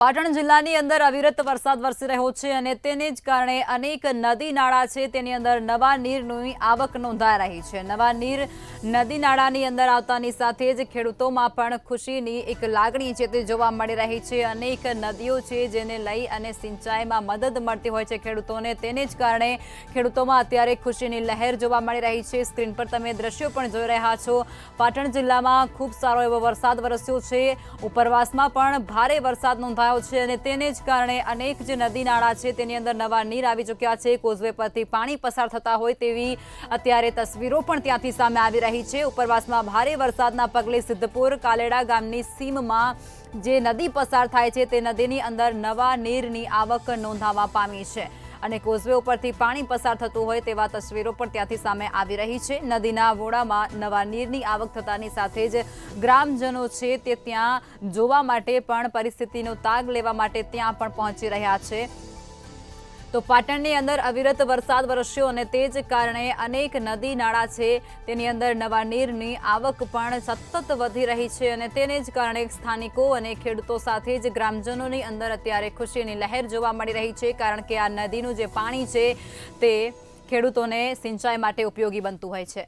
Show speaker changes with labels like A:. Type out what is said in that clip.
A: પાટણ જિલ્લાની અંદર અવિરત વરસાદ વરસી રહ્યો છે અને તેને જ કારણે અનેક નદી નાળા છે તેની અંદર નવા નીરની આવક નોંધાઈ રહી છે। નવા નીર નદી નાળાની અંદર આવતાની સાથે જ ખેડૂતોમાં પણ ખુશીની એક લાગણી છે તે જોવા મળી રહી છે। અનેક નદીઓ છે જેને લઈ અને સિંચાઈમાં મદદ મળતી હોય છે ખેડૂતોને, તેને જ કારણે ખેડૂતોમાં અત્યારે ખુશીની લહેર જોવા મળી રહી છે। સ્ક્રીન પર તમે દ્રશ્યો પણ જોઈ રહ્યા છો। પાટણ જિલ્લામાં ખૂબ સારો એવો વરસાદ વરસ્યો છે। ઉપરવાસમાં પણ ભારે વરસાદ નોંધાયો અને તેને જ કારણે અનેક જે નદી નાળા છે તેની અંદર નવા નીર આવી ચૂક્યા છે। કોઝવે પરથી પાણી પસાર થતા હોય તેવી અત્યારે તસવીરો પણ ત્યાંથી સામે આવી રહી છે। ઉપરવાસમાં ભારે વરસાદના પગલે સિદ્ધપુર કાલેડા ગામની સીમમાં જે નદી પસાર થાય છે તે નદીની અંદર નવા નીરની આવક નોંધાવા પામી છે અને કોઝવે ઉપરથી પાણી પસાર થતું હોય તેવા તસવીરો પણ ત્યાંથી સામે આવી રહી છે। નદીના વોડામાં નવા નીરની આવક થતાની સાથે જ ગ્રામજનો છે તે ત્યાં જોવા માટે પણ પરિસ્થિતિનો તાગ લેવા માટે ત્યાં પણ પહોંચી રહ્યા છે। તો પાટણની અંદર અવિરત વરસાદ વરસ્યો અને તે જ કારણે અનેક નદી નાળા છે તેની અંદર નવા નીરની આવક પણ સતત વધી રહી છે અને તેને જ કારણે સ્થાનિકો અને ખેડૂતો સાથે જ ગ્રામજનોની અંદર અત્યારે ખુશીની લહેર જોવા મળી રહી છે, કારણ કે આ નદીનું જે પાણી છે તે ખેડૂતોને સિંચાઈ માટે ઉપયોગી બનતું હોય છે।